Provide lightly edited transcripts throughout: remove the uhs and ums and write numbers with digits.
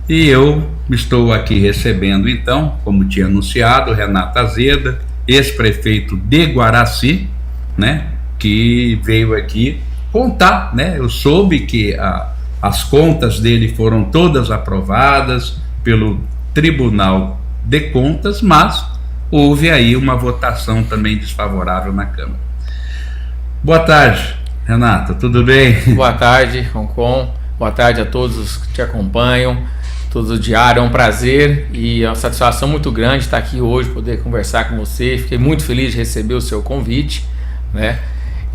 E eu estou aqui recebendo, então, como tinha anunciado, Renato Azeda, ex-prefeito de Guaraci, né, que veio aqui contar, né? Eu soube que as contas dele foram todas aprovadas pelo Tribunal de Contas, mas houve aí uma votação também desfavorável na Câmara. Boa tarde, Renato, tudo bem? Boa tarde, Roncon. Boa tarde a todos os que te acompanham, todos o diário. É um prazer e uma satisfação muito grande estar aqui hoje, poder conversar com você. Fiquei muito feliz de receber o seu convite, né?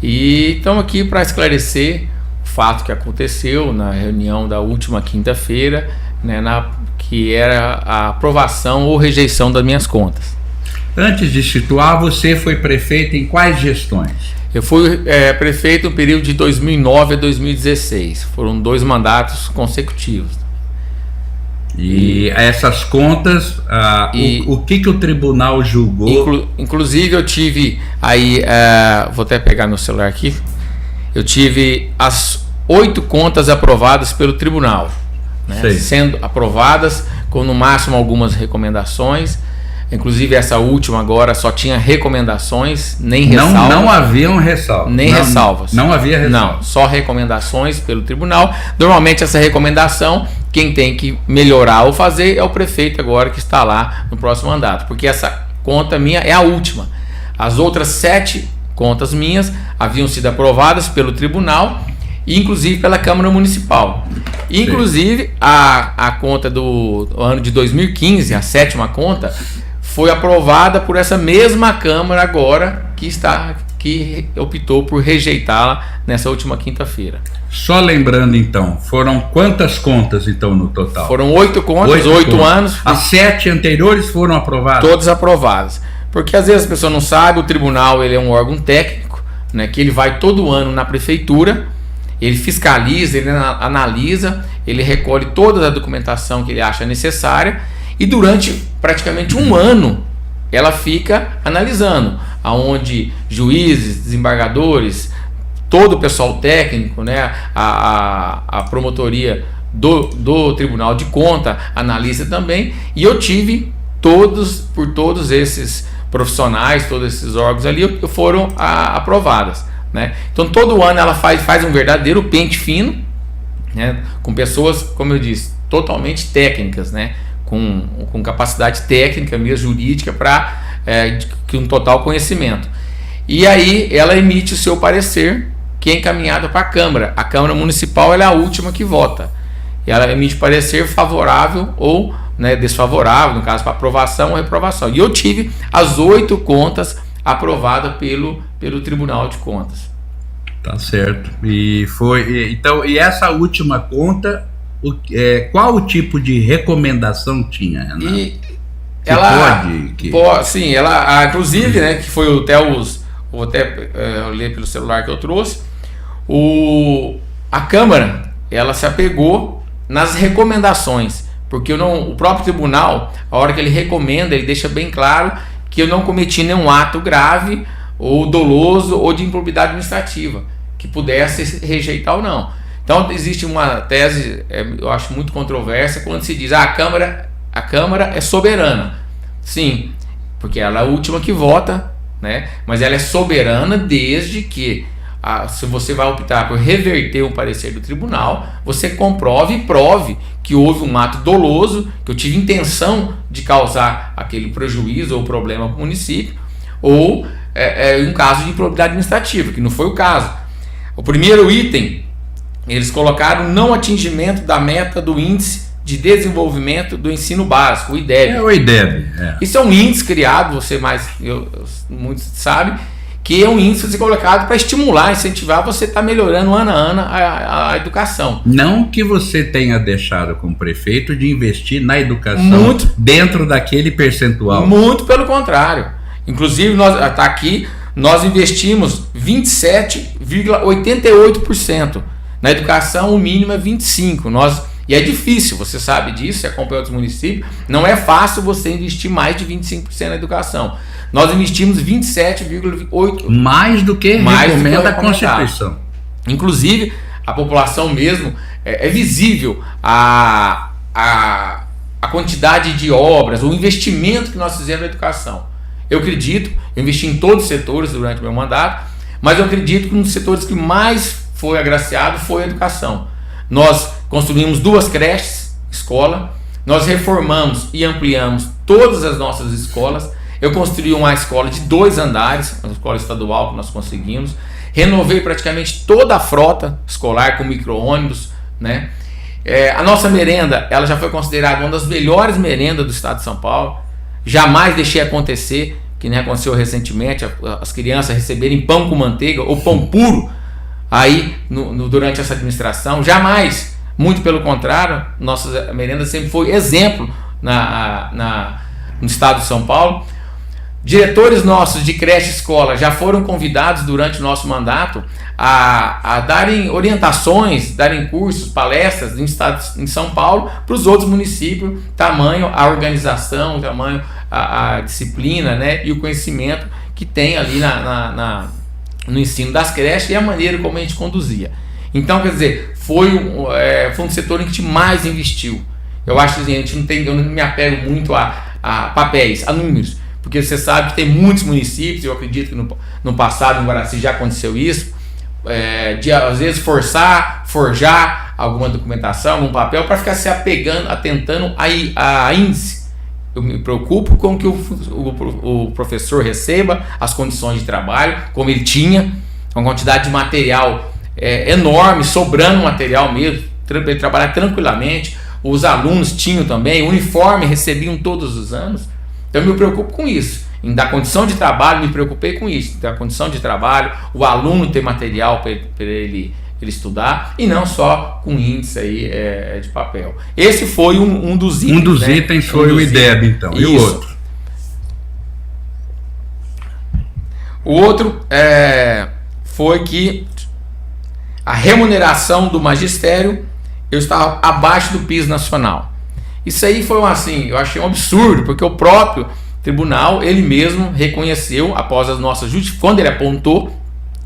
E estamos aqui para esclarecer o fato que aconteceu na reunião da última quinta-feira, né, que era a aprovação ou rejeição das minhas contas. Antes de situar, você foi prefeito em quais gestões? Eu fui prefeito no período de 2009 a 2016. Foram 2 mandatos consecutivos. E essas contas, o que o tribunal julgou? Inclusive eu tive aí, vou até pegar meu celular aqui, eu tive as 8 contas aprovadas pelo tribunal, né, sendo aprovadas com no máximo algumas recomendações. Inclusive essa última agora só tinha recomendações, nem ressalvas. Não haviam ressalvas. Nem ressalvas. Não havia ressalvas. Não, só recomendações pelo tribunal. Normalmente essa recomendação, quem tem que melhorar ou fazer é o prefeito agora que está lá no próximo mandato. Porque essa conta minha é a última. As outras 7 contas minhas haviam sido aprovadas pelo tribunal e inclusive pela Câmara Municipal. Inclusive a conta do ano de 2015, a 7ª conta, foi aprovada por essa mesma Câmara agora que optou por rejeitá-la nessa última quinta-feira. Só lembrando então, foram quantas contas então no total? Foram 8 contas, 8 anos. As 7 anteriores foram aprovadas? Todas aprovadas. Porque às vezes a pessoa não sabe, o tribunal ele é um órgão técnico, né, que ele vai todo ano na prefeitura, ele fiscaliza, ele analisa, ele recolhe toda a documentação que ele acha necessária e durante praticamente um ano ela fica analisando, aonde juízes, desembargadores, todo o pessoal técnico, né, a promotoria do Tribunal de Conta analisa também, e eu tive por todos esses profissionais, todos esses órgãos ali foram aprovadas, né? Então todo ano ela faz um verdadeiro pente fino, né, com pessoas, como eu disse, totalmente técnicas, né, com capacidade técnica, mesmo jurídica, para um total conhecimento. E aí ela emite o seu parecer, que é encaminhado para a Câmara. A Câmara Municipal ela é a última que vota. E ela emite parecer favorável ou, né, desfavorável, no caso para aprovação ou reprovação. E eu tive as 8 contas aprovadas pelo Tribunal de Contas. Tá certo. E essa última conta, qual o tipo de recomendação tinha, Renato? Sim, ela inclusive, né, que foi vou até ler pelo celular que eu trouxe. A Câmara ela se apegou nas recomendações, porque o próprio tribunal, a hora que ele recomenda, ele deixa bem claro que eu não cometi nenhum ato grave ou doloso ou de improbidade administrativa que pudesse rejeitar ou não. Então existe uma tese, eu acho muito controversa, quando se diz a Câmara é soberana. Sim, porque ela é a última que vota, né? Mas ela é soberana desde que, se você vai optar por reverter o parecer do tribunal, você comprove e prove que houve um ato doloso, que eu tive intenção de causar aquele prejuízo ou problema para o município, ou um caso de improbidade administrativa, que não foi o caso. O primeiro item, eles colocaram não atingimento da meta do Índice de Desenvolvimento do Ensino Básico, o IDEB. O IDEB. Isso é um índice criado, muitos sabem, que é um índice colocado para estimular, incentivar você estar melhorando ano a ano a educação. Não que você tenha deixado como prefeito de investir na educação dentro daquele percentual. Muito pelo contrário. Inclusive, nós investimos 27,88%. Na educação, o mínimo é 25%. E é difícil, você sabe disso, você acompanha outros municípios, não é fácil você investir mais de 25% na educação. Nós investimos 27,8%. Mais do que recomenda a Constituição. Inclusive, a população mesmo, é visível a quantidade de obras, o investimento que nós fizemos na educação. Eu acredito, eu investi em todos os setores durante o meu mandato, mas eu acredito que um dos setores que mais foi agraciado foi a educação. Nós construímos 2 creches, escola, nós reformamos e ampliamos todas as nossas escolas. Eu construí uma escola de 2 andares, uma escola estadual que nós conseguimos. Renovei praticamente toda a frota escolar com micro-ônibus, né? A nossa merenda, ela já foi considerada uma das melhores merendas do estado de São Paulo. Jamais deixei acontecer, que nem aconteceu recentemente, as crianças receberem pão com manteiga ou pão puro aí durante essa administração. Jamais, muito pelo contrário, nossa merenda sempre foi exemplo no estado de São Paulo. Diretores nossos de creche e escola já foram convidados durante o nosso mandato a darem orientações, darem cursos, palestras em São Paulo para os outros municípios, tamanho a organização, tamanho a disciplina, né, e o conhecimento que tem ali no ensino das creches e a maneira como a gente conduzia. Então, quer dizer, foi um setor em que a gente mais investiu. Eu acho que eu não me apego muito a papéis, a números, porque você sabe que tem muitos municípios, eu acredito que no passado, no Guaraci, já aconteceu isso, de às vezes forjar alguma documentação, algum papel, para ficar se apegando, atentando a índice. Eu me preocupo com que o professor receba as condições de trabalho, como ele tinha, uma quantidade de material enorme, sobrando material mesmo, ele trabalhar tranquilamente. Os alunos tinham também, o uniforme recebiam todos os anos. Então eu me preocupo com isso. Em dar condição de trabalho, me preocupei com isso. Dar condição de trabalho, o aluno ter material para ele estudar, e não só com índice aí de papel. Esse foi um dos itens. Um dos itens foi o IDEB, então. Isso. E o outro? O outro foi que a remuneração do magistério, eu estava abaixo do piso nacional. Isso aí foi eu achei um absurdo, porque o próprio tribunal, ele mesmo reconheceu, após as nossas justificações, quando ele apontou,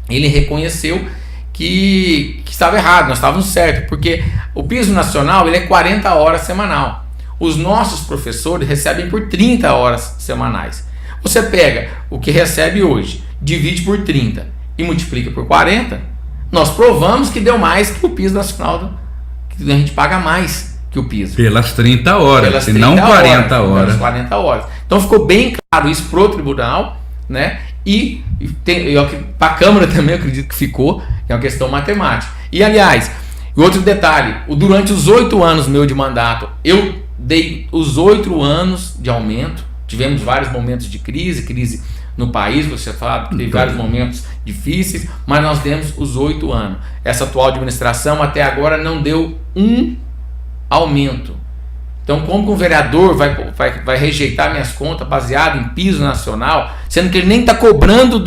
ele reconheceu que estava errado, nós estávamos certos, porque o piso nacional, ele é 40 horas semanal. Os nossos professores recebem por 30 horas semanais. Você pega o que recebe hoje, divide por 30 e multiplica por 40, nós provamos que deu mais que o piso nacional, que a gente paga mais que o piso. Pelas 30 horas, se não 40 horas. Pelas 40 horas. Então ficou bem claro isso pro tribunal, né? E para a Câmara também eu acredito que ficou, é uma questão matemática. E aliás, outro detalhe, durante os 8 anos meu de mandato, eu dei os 8 anos de aumento. Tivemos vários momentos de crise no país, você fala, teve vários momentos difíceis, mas nós demos os 8 anos. Essa atual administração até agora não deu um aumento. Então, como que um vereador vai rejeitar minhas contas baseado em piso nacional, sendo que ele nem está cobrando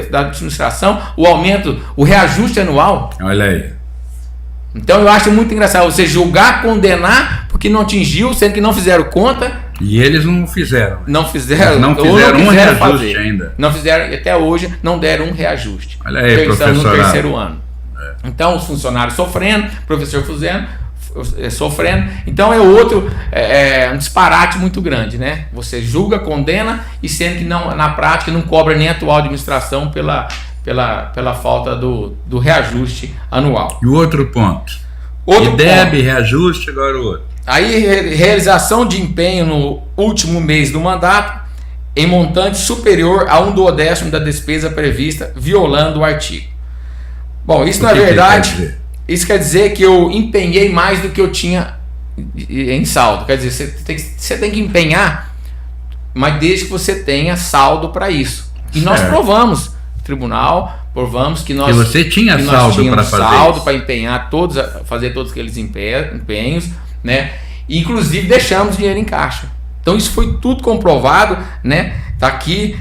da administração o aumento, o reajuste anual? Olha aí. Então eu acho muito engraçado você julgar, condenar porque não atingiu, sendo que não fizeram conta. E eles não fizeram. Não fizeram um reajuste ainda. Não fizeram, até hoje não deram um reajuste. Olha aí, professor. No terceiro ano. Então os funcionários sofrendo, professor sofrendo. Então é um disparate muito grande, né? Você julga, condena e sendo que na prática não cobra nem a atual administração pela falta do reajuste anual. E o outro ponto? IDEB, reajuste, agora o outro. Aí, realização de empenho no último mês do mandato em montante superior a 1/10 da despesa prevista, violando o artigo. Bom, isso na verdade, isso quer dizer que eu empenhei mais do que eu tinha em saldo. Quer dizer, você tem que empenhar, mas desde que você tenha saldo para isso. E nós provamos, tribunal, provamos que nós... E você tinha saldo para fazer saldo para empenhar fazer todos aqueles empenhos, né? E, inclusive deixamos dinheiro em caixa. Então isso foi tudo comprovado, né? Tá aqui,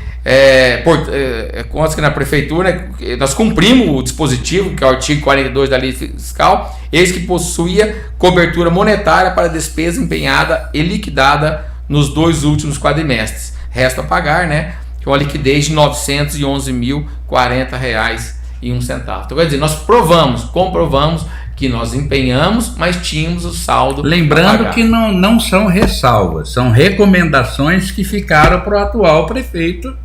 consta que na prefeitura nós cumprimos o dispositivo, que é o artigo 42 da lei fiscal, eis que possuía cobertura monetária para despesa empenhada e liquidada nos 2 últimos quadrimestres. Resta pagar, né? Que é uma liquidez de R$ 911.040,01. Então, quer dizer, nós comprovamos que que nós empenhamos, mas tínhamos o saldo. Lembrando que não são ressalvas, são recomendações que ficaram para o atual prefeito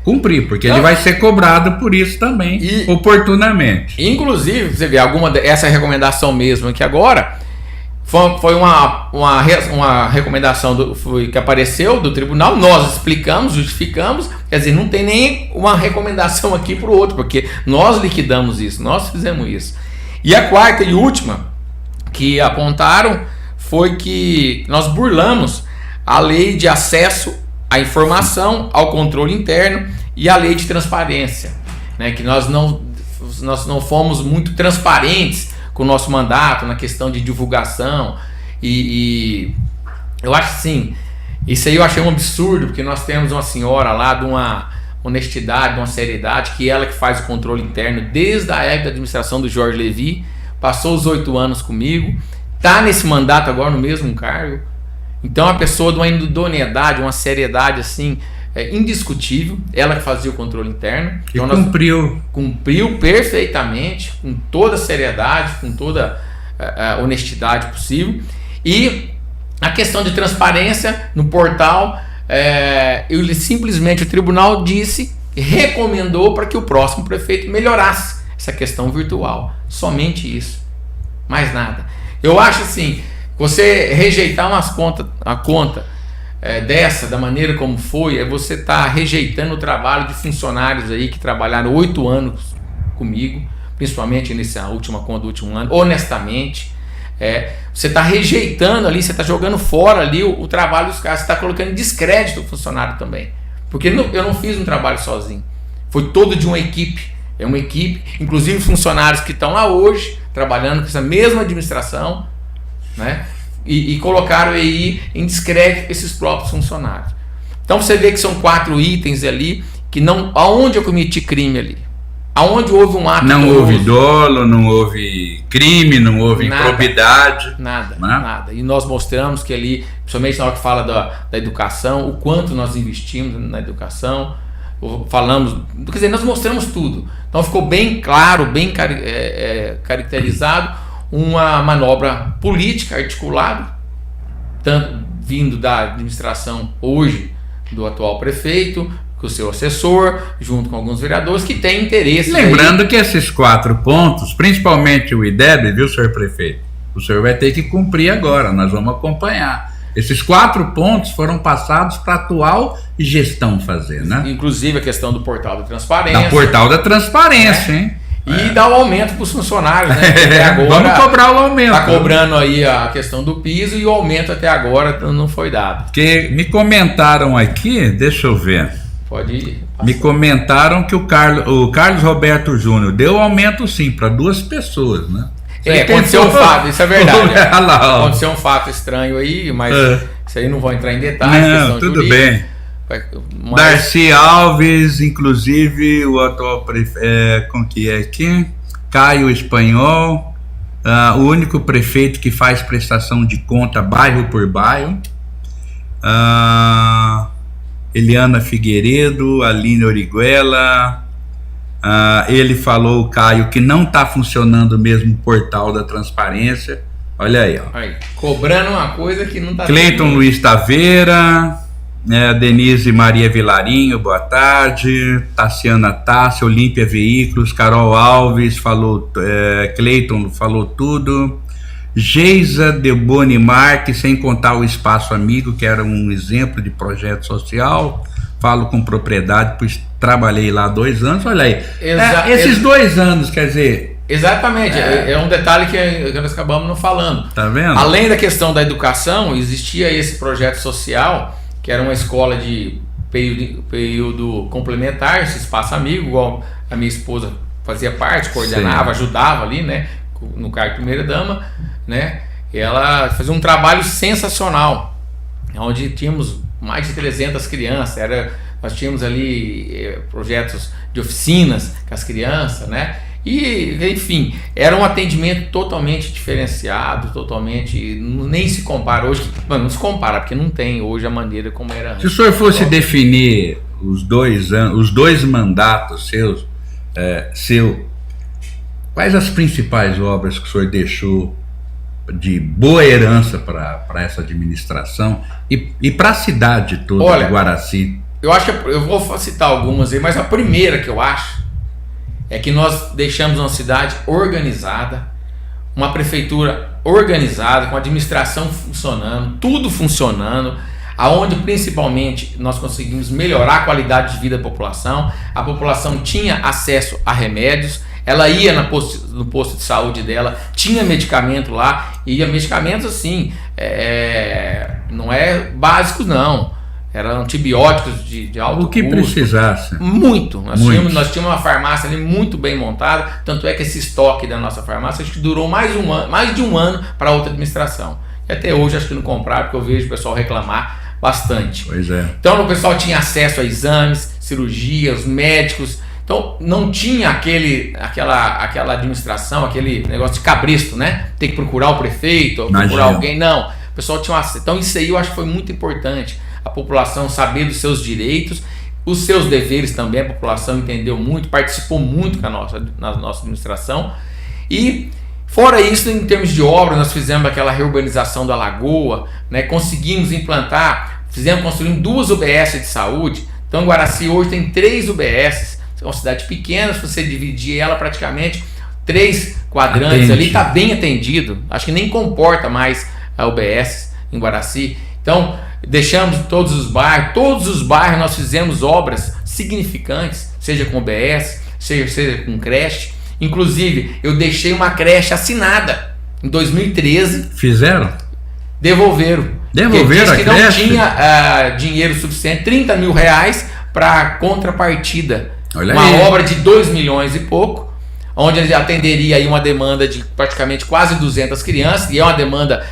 cumprir, porque ele vai ser cobrado por isso também, oportunamente. Inclusive, você vê, essa recomendação mesmo aqui agora, foi uma recomendação que apareceu do tribunal, nós explicamos, justificamos, quer dizer, não tem nem uma recomendação aqui para o outro, porque nós liquidamos isso, nós fizemos isso. E a quarta e última que apontaram foi que nós burlamos a lei de acesso à informação, ao controle interno e a lei de transparência, né? Que nós não fomos muito transparentes com o nosso mandato na questão de divulgação e eu acho assim, isso aí eu achei um absurdo, porque nós temos uma senhora lá de uma honestidade, de uma seriedade, que ela que faz o controle interno desde a época da administração do Jorge Levi, passou os 8 anos comigo, está nesse mandato agora no mesmo cargo, então é uma pessoa de uma idoneidade, uma seriedade assim, indiscutível, ela que fazia o controle interno. E então cumpriu perfeitamente, com toda a seriedade, com toda a honestidade possível. E a questão de transparência no portal, simplesmente o tribunal recomendou para que o próximo prefeito melhorasse essa questão virtual, somente isso, mais nada. Eu acho assim, você rejeitar a conta da maneira como foi, você está rejeitando o trabalho de funcionários aí que trabalharam 8 anos comigo, principalmente nessa última conta do último ano, honestamente. Você está rejeitando ali, você está jogando fora ali o trabalho dos caras, você está colocando em descrédito o funcionário também, porque eu não fiz um trabalho sozinho, foi todo de uma equipe, uma equipe, inclusive funcionários que estão lá hoje trabalhando com essa mesma administração, né? E colocaram aí em descrédito esses próprios funcionários. Então você vê que são 4 itens ali que aonde eu cometi crime ali, aonde houve um ato não houve dolo, não houve crime, não houve improbidade, nada. E nós mostramos que ali, principalmente na hora que fala da educação, o quanto nós investimos na educação, quer dizer, nós mostramos tudo. Então ficou bem claro, bem caracterizado uma manobra política articulada, tanto vindo da administração hoje do atual prefeito, com o seu assessor, junto com alguns vereadores que têm interesse. Lembrando que esses 4 pontos, principalmente o IDEB, viu, senhor prefeito? O senhor vai ter que cumprir agora, nós vamos acompanhar. Esses 4 pontos foram passados para a atual gestão fazer, né? Inclusive a questão do portal da transparência. Do portal da transparência, hein? E dar o aumento para os funcionários, né? Até agora, vamos cobrar o aumento. Está cobrando aí a questão do piso e o aumento até agora não foi dado. Porque me comentaram aqui, deixa eu ver. Pode ir. Me comentaram que o Carlos Roberto Júnior deu aumento sim para 2 pessoas, né? Aconteceu um fato, isso é verdade. Aconteceu um fato estranho aí, mas isso aí não vou entrar em detalhes. Não, tudo bem. Darcy Alves, inclusive o atual prefeito, como que é aqui? Caio Espanhol, o único prefeito que faz prestação de conta bairro por bairro. Eliana Figueiredo, Aline Origuela. Ele falou, o Caio, que não está funcionando mesmo o portal da transparência. Olha aí, ó. Cobrando uma coisa que não está. Cleiton Luiz Taveira, Denise Maria Vilarinho, boa tarde. Tassiana Tassi, Olímpia Veículos, Carol Alves falou, Cleiton falou tudo. Geisa Deboni Marques, sem contar o Espaço Amigo, que era um exemplo de projeto social. Falo com propriedade, pois trabalhei lá 2 anos. Olha aí, esses 2 anos, quer dizer... Exatamente, é um detalhe que nós acabamos não falando. Tá vendo? Além da questão da educação, existia esse projeto social, que era uma escola de período complementar, esse Espaço Amigo, igual a minha esposa fazia parte, coordenava, ajudava ali, né, no cargo de primeira-dama, né, e ela fazia um trabalho sensacional, onde tínhamos mais de 300 crianças, nós tínhamos ali projetos de oficinas com as crianças, né, e enfim, era um atendimento totalmente diferenciado, totalmente, nem se compara hoje, não se compara, porque não tem hoje a maneira como era antes. Se o senhor fosse definir os 2 mandatos seus, quais as principais obras que o senhor deixou de boa herança para essa administração e para a cidade toda de Guaraci? Eu acho que eu vou citar algumas aí, mas a primeira que eu acho é que nós deixamos uma cidade organizada, uma prefeitura organizada, com a administração funcionando, tudo funcionando, aonde principalmente nós conseguimos melhorar a qualidade de vida da população. A população tinha acesso a remédios, ela ia no posto de saúde dela, tinha medicamento lá, e medicamentos assim, não é básicos não, eram antibióticos de alto custo. O que precisasse. Muito. Nós tínhamos uma farmácia ali muito bem montada, tanto é que esse estoque da nossa farmácia acho que durou mais de um ano para outra administração. E até hoje acho que não compraram, porque eu vejo o pessoal reclamar bastante. Pois é. Então o pessoal tinha acesso a exames, cirurgias, médicos. Então não tinha aquela administração, aquele negócio de cabresto, né? Tem que procurar o prefeito, procurar alguém. Não. O pessoal tinha acesso. Então isso aí eu acho que foi muito importante. A população saber dos seus direitos, os seus deveres também. A população entendeu muito, participou muito na nossa administração. E fora isso, em termos de obra, nós fizemos aquela reurbanização da Lagoa, né? Conseguimos implantar, construindo 2 UBS de saúde. Então Guaraci hoje tem 3 UBS. É uma cidade pequena, se você dividir ela praticamente 3 quadrantes ali, está bem atendido. Acho que nem comporta mais a UBS em Guaraci. Então deixamos todos os bairros nós fizemos obras significantes, seja com UBS, seja com creche. Inclusive eu deixei uma creche assinada em 2013. Fizeram? Devolveram a creche? Não tinha dinheiro suficiente, 30 mil reais para contrapartida. Olha uma aí. Obra de 2 milhões e pouco, onde atenderia aí uma demanda de praticamente quase 200 crianças, e é uma demanda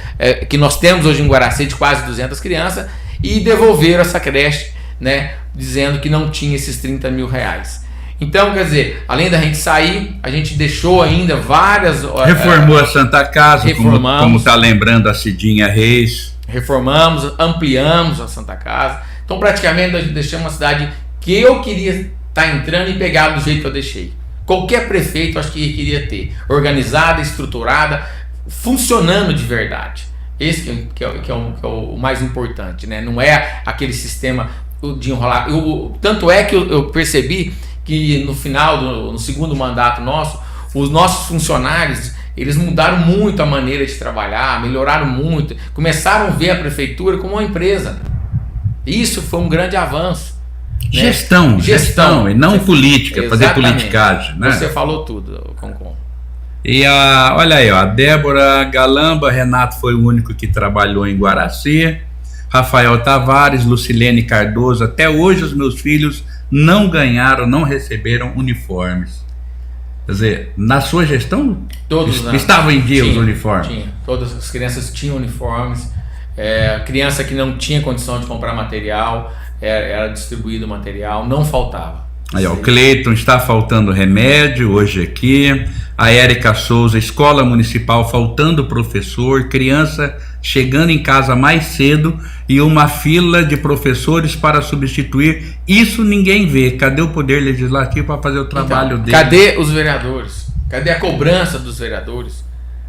que nós temos hoje em Guaraci de quase 200 crianças, e devolveram essa creche, né, dizendo que não tinha esses 30 mil reais. Então, quer dizer, além da gente sair, a gente deixou ainda várias... Reformou a Santa Casa, como está lembrando a Cidinha Reis. Reformamos, ampliamos a Santa Casa. Então, praticamente, a gente deixou uma cidade que eu queria estar entrando e pegar do jeito que eu deixei. Qualquer prefeito acho que queria ter. Organizada, estruturada, funcionando de verdade. Esse que é o mais importante, né? Não é aquele sistema de enrolar. Tanto é que eu percebi que no segundo mandato nosso, os nossos funcionários, eles mudaram muito a maneira de trabalhar, melhoraram muito, começaram a ver a prefeitura como uma empresa. Isso foi um grande avanço. Né? Gestão e não política, fazer politicagem, né? Você falou tudo, Concon. E olha aí, a Débora Galamba, Renato foi o único que trabalhou em Guaraci, Rafael Tavares, Lucilene Cardoso, até hoje os meus filhos não receberam uniformes. Quer dizer, na sua gestão, estavam em dia os uniformes? Tinha, todas as crianças tinham uniformes, criança que não tinha condição de comprar material, era distribuído o material, não faltava. Aí, ó, o Cleiton, está faltando remédio hoje aqui. A Érica Souza, escola municipal faltando professor, criança chegando em casa mais cedo e uma fila de professores para substituir. Isso ninguém vê. Cadê o poder legislativo para fazer o trabalho dele? Cadê os vereadores? Cadê a cobrança dos vereadores?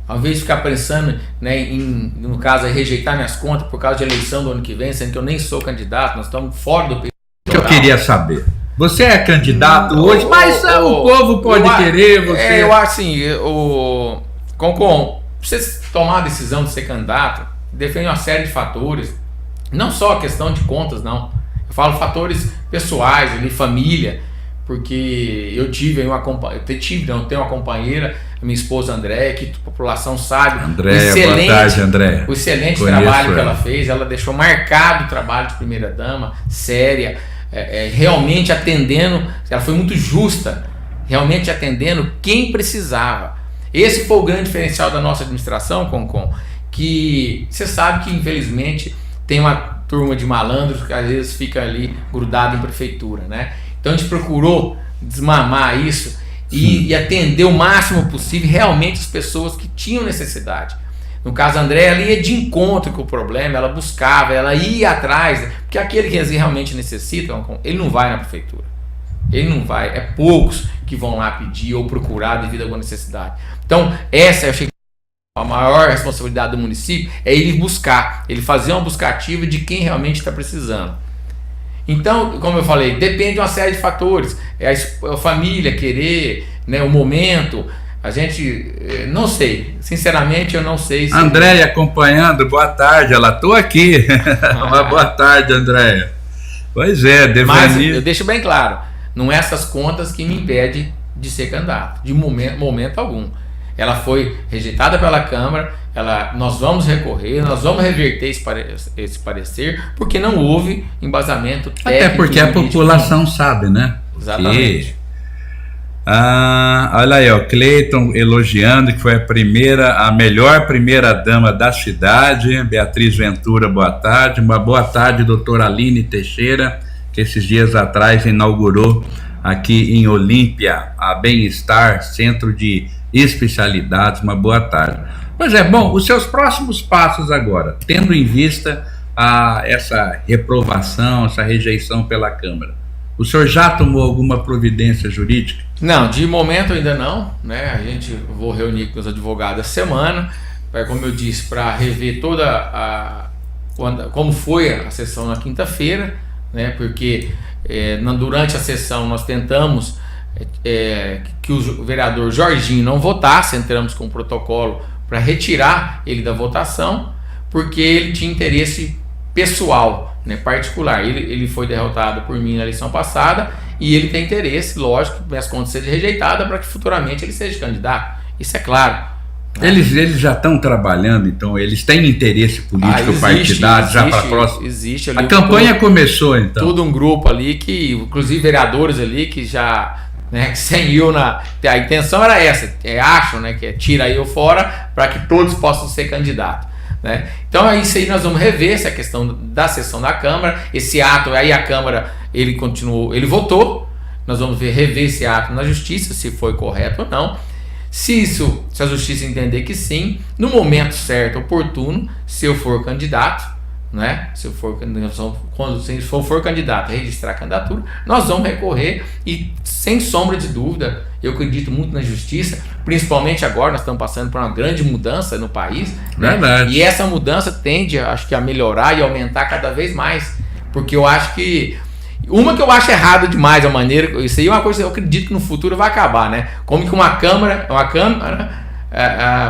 Ao invés de ficar pensando, né, no caso, rejeitar minhas contas por causa de eleição do ano que vem, sendo que eu nem sou candidato, nós estamos fora do período eleitoral. Eu queria saber. Você é candidato hoje, mas o povo pode querer você. Eu acho assim, Concon, você tomar a decisão de ser candidato, defende uma série de fatores, não só a questão de contas, não. Eu falo fatores pessoais, ali, família, porque eu tive uma tenho uma companheira, minha esposa Andréia, que a população sabe. Andréia, boa tarde, Andréia. O excelente trabalho que ela fez, ela deixou marcado o trabalho de primeira dama, séria, realmente atendendo, ela foi muito justa, realmente atendendo quem precisava. Esse foi o grande diferencial da nossa administração, Concon, que você sabe que infelizmente tem uma turma de malandros que às vezes fica ali grudado em prefeitura, né? Então a gente procurou desmamar isso e atender o máximo possível realmente as pessoas que tinham necessidade. No caso da Andréia, ela ia de encontro com o problema, ela buscava, ela ia atrás, porque aquele que realmente necessita, ele não vai na prefeitura. Ele não vai, é poucos que vão lá pedir ou procurar devido a alguma necessidade. Então, essa eu achei que a maior responsabilidade do município é ele buscar, ele fazer uma busca ativa de quem realmente está precisando. Então, como eu falei, depende de uma série de fatores, a família querer, né, o momento. A gente, não sei, sinceramente eu não sei. Andréia acompanhando, boa tarde, ela tô aqui. Uma boa tarde, Andréia. Pois é, mas eu deixo bem claro, não é essas contas que me impedem de ser candidato, de momento algum. Ela foi rejeitada pela Câmara, nós vamos recorrer, nós vamos reverter esse parecer, porque não houve embasamento técnico. Até porque a população sabe, né? Exatamente. Olha aí, ó, Cleiton elogiando que foi a melhor primeira dama da cidade. Beatriz Ventura, boa tarde. Uma boa tarde, doutora Aline Teixeira, que esses dias atrás inaugurou aqui em Olímpia a Bem-Estar, Centro de Especialidades. Uma boa tarde. Pois é, bom, os seus próximos passos agora, tendo em vista essa reprovação, essa rejeição pela Câmara. O senhor já tomou alguma providência jurídica? Não, de momento ainda não, né? A gente vou reunir com os advogados essa semana, como eu disse, para rever como foi a sessão na quinta-feira, né? Porque durante a sessão nós tentamos que o vereador Jorginho não votasse, entramos com um protocolo para retirar ele da votação, porque ele tinha interesse pessoal, né, particular. Ele foi derrotado por mim na eleição passada e ele tem interesse, lógico, que minhas contas sejam rejeitadas para que futuramente ele seja candidato. Isso é claro. Né? Eles já estão trabalhando, então eles têm interesse político partidário já para a próxima. Existe ali a campanha começou, então. Todo um grupo ali que, inclusive vereadores ali que já, né, que 100 mil a intenção era essa, acham, né, que tira eu fora para que todos possam ser candidatos. Né? Então é isso aí, nós vamos rever essa questão da sessão da Câmara, esse ato, aí a Câmara, ele votou, nós vamos rever esse ato na Justiça, se foi correto ou não, se a Justiça entender que sim, no momento certo, oportuno, se eu for candidato, né? Quando for candidato a registrar a candidatura, nós vamos recorrer e, sem sombra de dúvida, eu acredito muito na justiça, principalmente agora nós estamos passando por uma grande mudança no país, verdade, né? E essa mudança tende, acho que, a melhorar e aumentar cada vez mais, porque eu acho que eu acho errada demais a maneira, isso aí é uma coisa que eu acredito que no futuro vai acabar, né? Como que uma Câmara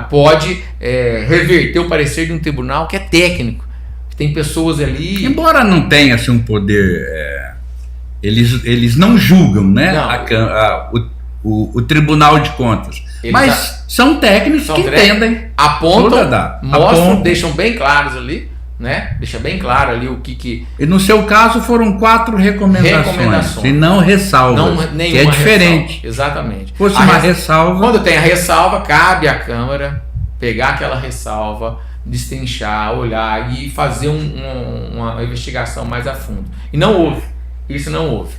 pode reverter o parecer de um tribunal que é técnico. Tem pessoas ali... Embora não tenha assim, um poder... Eles não julgam, né? Não. O Tribunal de Contas. Mas são técnicos que entendem. Apontam, mostram, deixam bem claros ali, né? Deixa bem claro ali o que... E no seu caso foram 4 recomendações. E não ressalvas, que é diferente. Ressalva. Exatamente. Fosse uma ressalva... Quando tem a ressalva, cabe à Câmara pegar aquela ressalva, destrinchar, olhar e fazer uma investigação mais a fundo. E não houve. Isso não houve.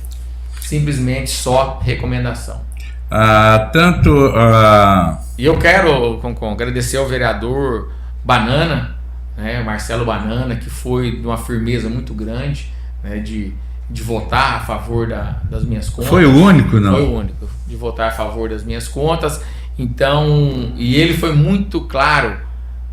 Simplesmente só recomendação. E eu quero agradecer ao vereador Banana, né, Marcelo Banana, que foi de uma firmeza muito grande, né, de votar a favor das minhas contas. Foi o único, não? Foi o único, de votar a favor das minhas contas. Então, e ele foi muito claro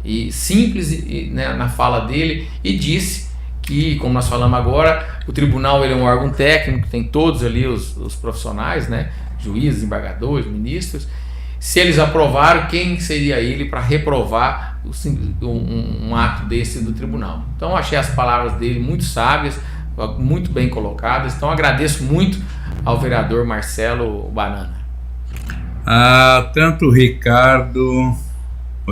e simples, né, na fala dele, e disse que, como nós falamos agora, o tribunal ele é um órgão técnico, tem todos ali os profissionais, né, juízes, embargadores, ministros. Se eles aprovaram, quem seria ele para reprovar um ato desse do tribunal? Então, achei as palavras dele muito sábias, muito bem colocadas. Então, agradeço muito ao vereador Marcelo Banana. Tanto o Ricardo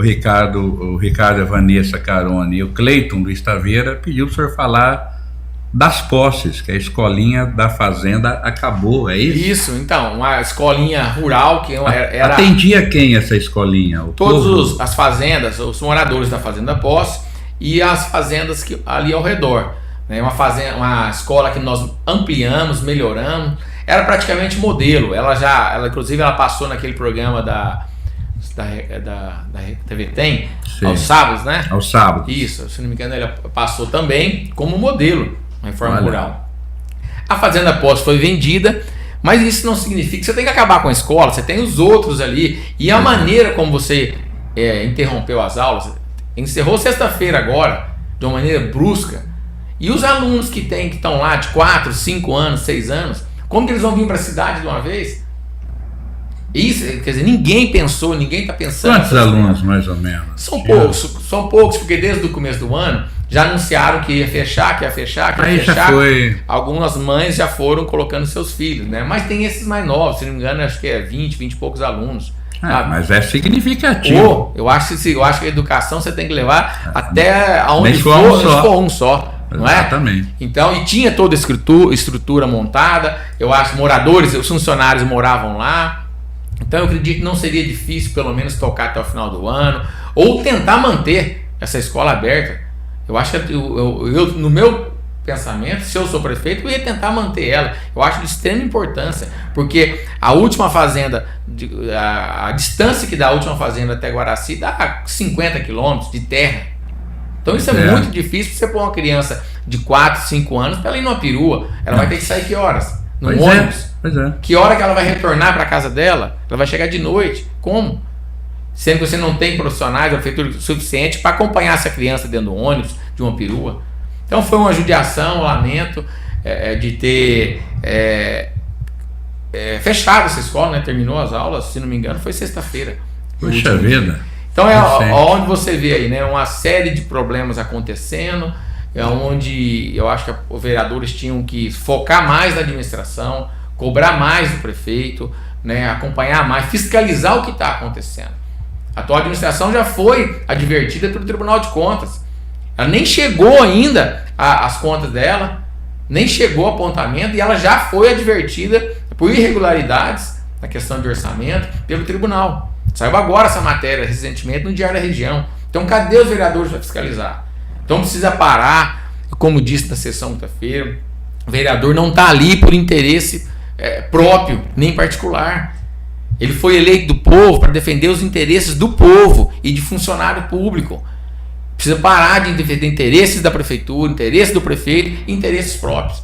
e a Vanessa Carone e o Cleiton Luiz Taveira pediu para o senhor falar das posses, que a escolinha da fazenda acabou, é isso? Isso, então, uma escolinha rural que era... Atendia quem essa escolinha? Todas as fazendas, os moradores da Fazenda Posse e as fazendas ali ao redor. Né? Uma escola que nós ampliamos, melhoramos, era praticamente modelo. Ela inclusive ela passou naquele programa da TV Tem, aos sábados, né? Aos sábados. Isso, se não me engano, ela passou também como modelo na reforma rural. A Fazenda Posse foi vendida, Mas isso não significa que você tem que acabar com a escola, você tem os outros ali. E a maneira como você interrompeu as aulas, encerrou sexta-feira agora, de uma maneira brusca. E os alunos que estão lá de 4, 5 anos, 6 anos, como que eles vão vir para a cidade de uma vez? Isso, quer dizer, ninguém pensou, ninguém está pensando. Quantos alunos, mais ou menos? São poucos, porque desde o começo do ano já anunciaram que ia fechar, Aí já foi. Algumas mães já foram colocando seus filhos, né? Mas tem esses mais novos, se não me engano, acho que é 20 e poucos alunos. Mas é significativo. Eu acho que a educação você tem que levar até aonde for um só. Não é? Exatamente. Então, e tinha toda a estrutura montada. Eu acho que os funcionários moravam lá. Então eu acredito que não seria difícil pelo menos tocar até o final do ano, ou tentar manter essa escola aberta. Eu acho que no meu pensamento, se eu sou prefeito, eu ia tentar manter ela. Eu acho de extrema importância, porque a última fazenda, a distância que dá a última fazenda até Guaraci dá 50 quilômetros de terra. Então isso é muito difícil para você pôr uma criança de 4, 5 anos para ela ir numa perua. Ela vai ter que sair que horas? No ônibus. Pois é. Que hora que ela vai retornar para a casa dela? Ela vai chegar de noite. Como? Sendo que você não tem profissionais da prefeitura suficiente para acompanhar essa criança dentro do ônibus, de uma perua. Então foi uma judiação, um lamento de ter fechado essa escola, né? Terminou as aulas, se não me engano, foi sexta-feira. Puxa vida. Então onde você vê aí, né? Uma série de problemas acontecendo, onde eu acho que os vereadores tinham que focar mais na administração, cobrar mais do prefeito, né? Acompanhar mais, fiscalizar o que está acontecendo. A atual administração já foi advertida pelo Tribunal de Contas. Ela nem chegou ainda às contas dela, nem chegou ao apontamento, e ela já foi advertida por irregularidades na questão de orçamento pelo tribunal. Saiu agora essa matéria recentemente no Diário da Região. Então cadê os vereadores para fiscalizar? Então precisa parar, como disse na sessão quinta-feira, o vereador não está ali por interesse próprio, nem particular. Ele foi eleito do povo para defender os interesses do povo e de funcionário público. Precisa parar de defender interesses da prefeitura, interesses do prefeito e interesses próprios,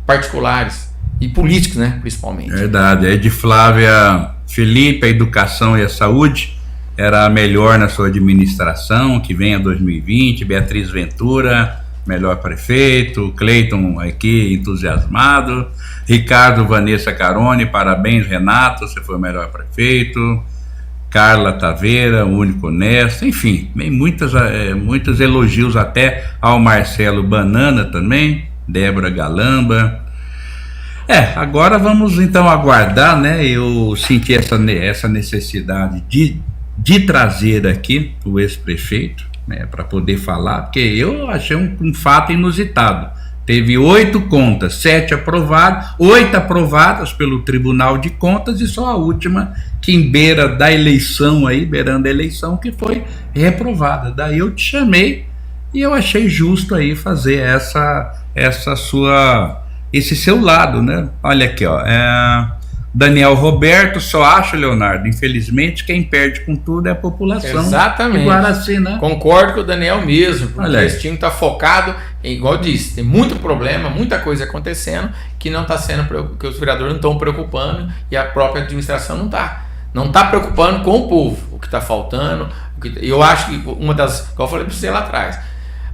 particulares e políticos, né, principalmente. Verdade. É de Flávia Felipe, a educação e a saúde era a melhor na sua administração, que vem a 2020. Beatriz Ventura, melhor prefeito. Cleiton aqui, entusiasmado. Ricardo Vanessa Carone, parabéns, Renato, você foi o melhor prefeito. Carla Taveira, o único honesto. Enfim, muitos elogios até ao Marcelo Banana também. Débora Galamba. Agora vamos então aguardar, né? Eu senti essa necessidade de trazer aqui o ex-prefeito, né, para poder falar, porque eu achei um fato inusitado. Teve 8 contas, 7 aprovadas, 8 aprovadas pelo Tribunal de Contas, e só a última que beirando a eleição, que foi reprovada. Daí eu te chamei e eu achei justo aí fazer esse seu lado, né? Olha aqui, ó. Daniel Roberto, só acho, Leonardo, infelizmente quem perde com tudo é a população. Exatamente. De Guaraci, né? Concordo com o Daniel mesmo, porque esse time está focado igual eu disse, tem muito problema, muita coisa acontecendo que não está sendo, que os vereadores não estão preocupando, e a própria administração não está preocupando com o povo, o que está faltando. Eu acho que como eu falei para você lá atrás,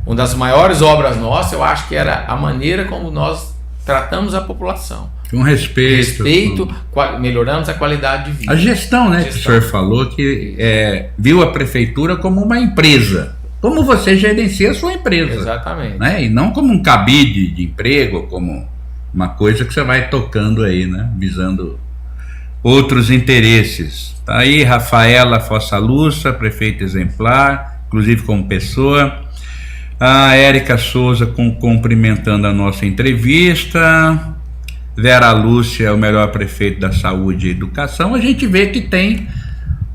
uma das maiores obras nossas, eu acho que era a maneira como nós tratamos a população. Com respeito, melhoramos a qualidade de vida. A gestão, né? Que o senhor falou que viu a prefeitura como uma empresa. Como você gerencia a sua empresa. Exatamente. Né? E não como um cabide de emprego, como uma coisa que você vai tocando aí, né? Visando outros interesses. Tá aí Rafaela Fossa Lúcia, prefeita exemplar, inclusive como pessoa. A Érica Souza cumprimentando a nossa entrevista. Vera Lúcia, o melhor prefeito da saúde e educação. A gente vê que tem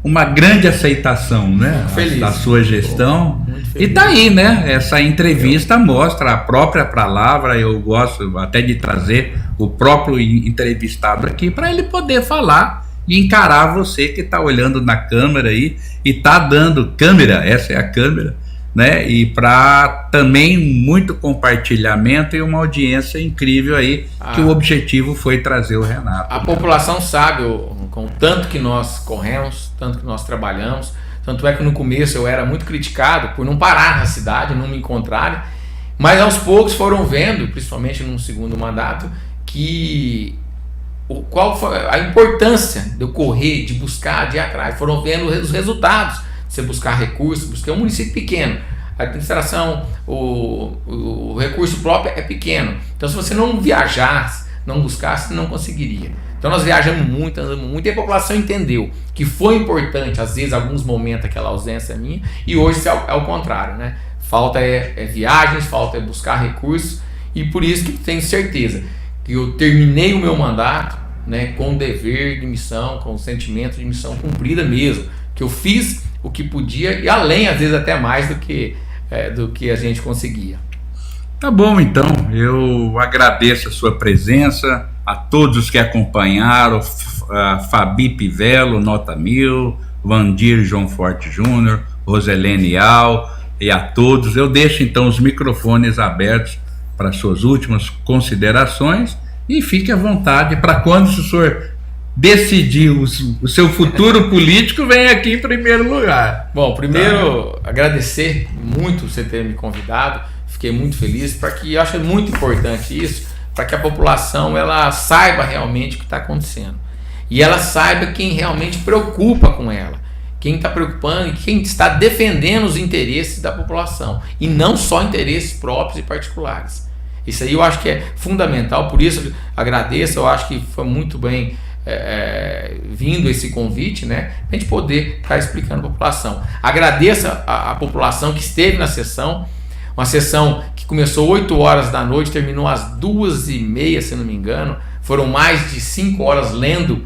uma grande aceitação, né, da sua gestão. E tá aí, né? Essa entrevista mostra a própria palavra. Eu gosto até de trazer o próprio entrevistado aqui para ele poder falar e encarar você que está olhando na câmera aí e tá dando câmera, essa é a câmera, né? E para também muito compartilhamento e uma audiência incrível aí, que o objetivo foi trazer o Renato. A população sabe com tanto que nós corremos, tanto que nós trabalhamos, tanto é que no começo eu era muito criticado por não parar na cidade, não me encontrarem, mas aos poucos foram vendo, principalmente no segundo mandato, que qual foi a importância de eu correr, de buscar, de ir atrás. Foram vendo os resultados de você buscar recursos, porque é um município pequeno, a administração, o recurso próprio é pequeno, então se você não viajasse, não buscasse, não conseguiria. Então nós viajamos muito, andamos muito, e a população entendeu que foi importante, às vezes, alguns momentos, aquela ausência minha, e hoje é o contrário, né? Falta viagens, falta buscar recursos, e por isso que tenho certeza que eu terminei o meu mandato, né, com dever de missão, com o sentimento de missão cumprida mesmo, que eu fiz o que podia, e além, às vezes, até mais do que a gente conseguia. Tá bom, então, eu agradeço a sua presença, a todos os que acompanharam, a Fabi Pivello, Nota 1000, Vandir João Forte Júnior, Roselene Al, e a todos. Eu deixo então os microfones abertos para suas últimas considerações, e fique à vontade para quando o senhor decidir o seu futuro político, vem aqui em primeiro lugar. Bom, primeiro agradecer muito você ter me convidado, fiquei muito feliz, porque eu acho muito importante isso, para que a população ela saiba realmente o que está acontecendo, e ela saiba quem realmente preocupa com ela, quem está preocupando e quem está defendendo os interesses da população, e não só interesses próprios e particulares. Isso aí eu acho que é fundamental, por isso agradeço, eu acho que foi muito bem vindo esse convite, né, para a gente poder estar explicando a população. Agradeço a população que esteve na sessão, uma sessão que começou 8 horas da noite, terminou às 2h30, se não me engano, foram mais de 5 horas lendo.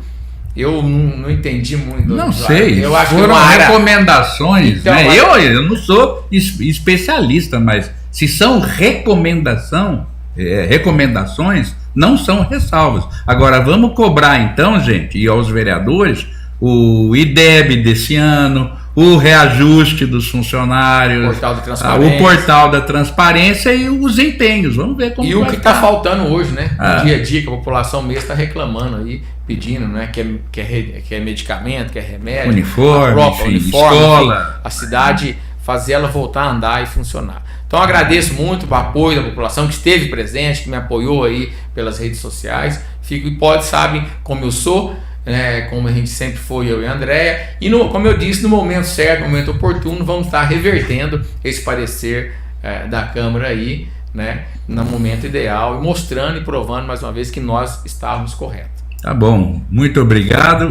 Eu não entendi muito. Não sei, eu acho foram que recomendações, então, né? Eu não sou especialista, mas se são recomendações, não são ressalvas. Agora vamos cobrar então, gente, e aos vereadores, o IDEB desse ano, o reajuste dos funcionários, o portal da transparência e os empenhos. Vamos ver como. E o que está faltando hoje, né? No dia a dia, que a população mesmo está reclamando aí, pedindo, né? Que é medicamento, que é remédio, uniforme, escola, enfim, a cidade, fazer ela voltar a andar e funcionar. Então agradeço muito o apoio da população que esteve presente, que me apoiou aí pelas redes sociais. Sabem como eu sou, como a gente sempre foi, eu e a Andréia, e como eu disse, no momento certo, no momento oportuno, vamos estar revertendo esse parecer da Câmara aí, né, no momento ideal, e mostrando e provando mais uma vez que nós estávamos corretos. Tá bom, muito obrigado.